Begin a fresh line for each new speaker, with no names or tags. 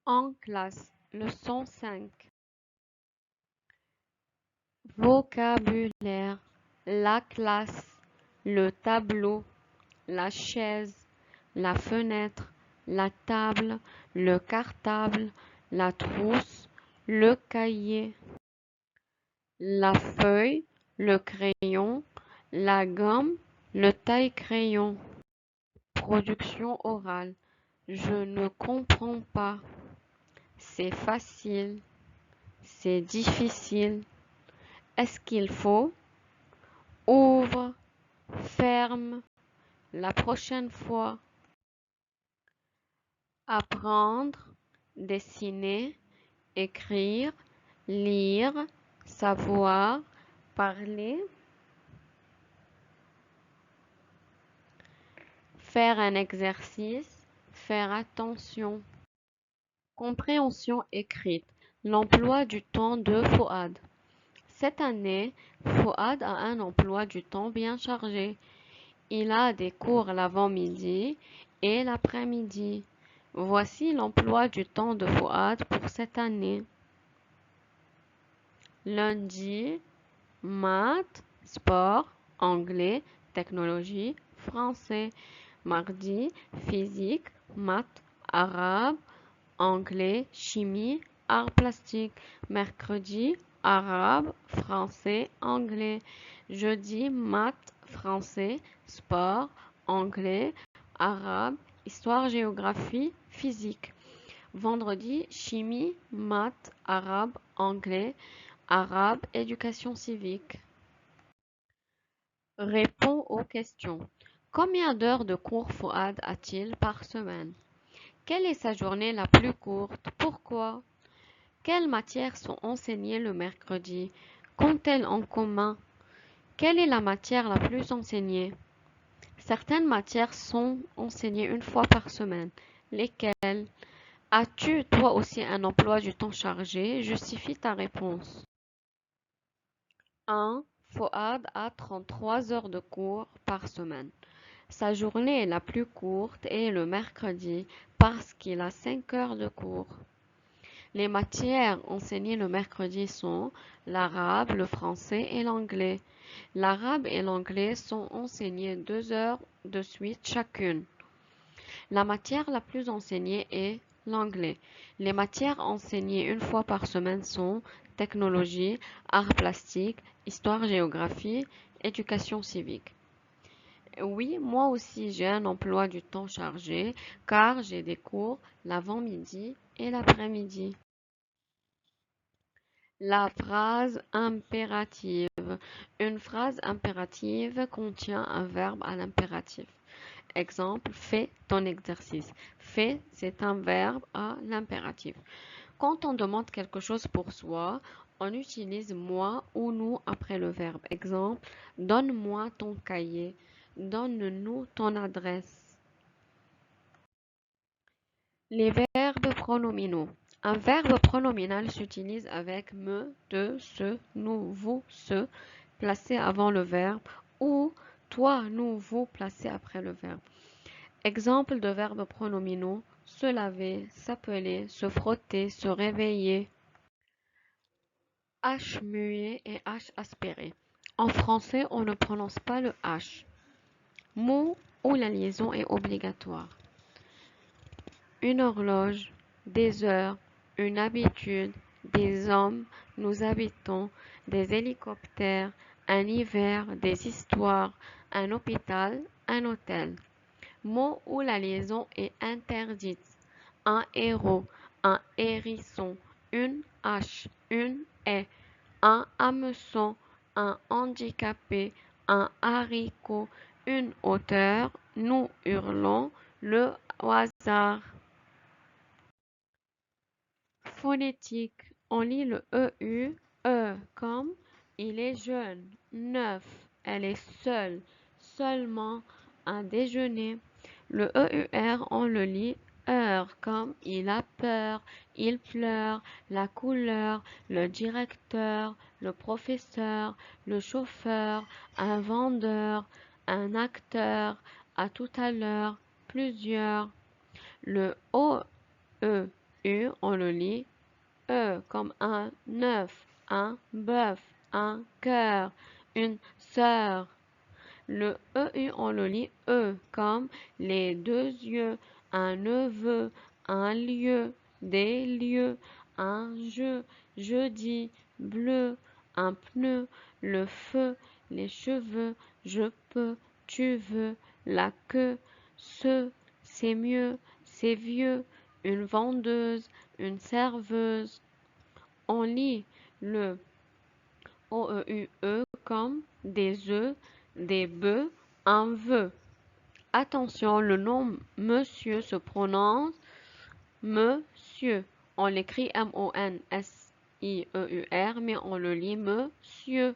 En classe, leçon 5. Vocabulaire. La classe, le tableau, la chaise, la fenêtre, la table, le cartable, la trousse, le cahier, la feuille, le crayon, la gomme, le taille-crayon. Production orale. Je ne comprends pas. C'est facile. C'est difficile. Est-ce qu'il faut? Ouvre, ferme, la prochaine fois. Apprendre, dessiner, écrire, lire, savoir, parler, faire un exercice, faire attention. Compréhension écrite. L'emploi du temps de Fouad. Cette année, Fouad a un emploi du temps bien chargé. Il a des cours l'avant-midi et l'après-midi. Voici l'emploi du temps de Fouad pour cette année. Lundi, maths, sport, anglais, technologie, français. Mardi, physique, maths, arabe, anglais, chimie, arts plastiques. Mercredi, arabe, français, anglais. Jeudi, maths, français, sport, anglais, arabe, histoire, géographie, physique. Vendredi, chimie, maths, arabe, anglais, arabe, éducation civique. Réponds aux questions. Combien d'heures de cours Fouad a-t-il par semaine? Quelle est sa journée la plus courte? Pourquoi? Quelles matières sont enseignées le mercredi? Qu'ont-elles en commun? Quelle est la matière la plus enseignée? Certaines matières sont enseignées une fois par semaine. Lesquelles? As-tu toi aussi un emploi du temps chargé? Justifie ta réponse. 1. Fouad a 33 heures de cours par semaine. Sa journée la plus courte est le mercredi parce qu'il a 5 heures de cours. Les matières enseignées le mercredi sont l'arabe, le français et l'anglais. L'arabe et l'anglais sont enseignés 2 heures de suite chacune. La matière la plus enseignée est l'anglais. Les matières enseignées une fois par semaine sont technologie, arts plastiques, histoire-géographie, éducation civique. Oui, moi aussi j'ai un emploi du temps chargé car j'ai des cours l'avant-midi et l'après-midi. La phrase impérative. Une phrase impérative contient un verbe à l'impératif. Exemple, fais ton exercice. Fais, c'est un verbe à l'impératif. Quand on demande quelque chose pour soi, on utilise moi ou nous après le verbe. Exemple, donne-moi ton cahier. Donne-nous ton adresse. Les verbes pronominaux. Un verbe pronominal s'utilise avec me, te, ce, nous, vous, ce placé avant le verbe ou toi, nous, vous placé après le verbe. Exemple de verbes pronominaux, se laver, s'appeler, se frotter, se réveiller. H muet et H aspiré. En français, on ne prononce pas le H. Mot où la liaison est obligatoire. Une horloge, des heures, une habitude, des hommes, nous habitons, des hélicoptères, un hiver, des histoires, un hôpital, un hôtel. Mot où la liaison est interdite. Un héros, un hérisson, une hache, une haie, un hameçon, un handicapé, un haricot, une hauteur, nous hurlons, le hasard. Phonétique. On lit le EU, comme il est jeune, neuf, elle est seule, seulement, un déjeuner. Le EUR, on le lit heure, comme il a peur, il pleure, la couleur, le directeur, le professeur, le chauffeur, un vendeur, un acteur, à tout à l'heure, plusieurs. Le OE U, on le lit E, comme un œuf, un bœuf, un cœur, une sœur. Le EU, on le lit E, comme les deux yeux, un neveu, un lieu, des lieux, un jeu, jeudi, bleu, un pneu, le feu, les cheveux, je peux, tu veux, la queue, c'est mieux, c'est vieux, une vendeuse, une serveuse. On lit le OEUE comme des œufs, des bœufs, un vœu. Attention, le nom monsieur se prononce monsieur. On l'écrit M-O-N-S-I-E-U-R, mais on le lit monsieur.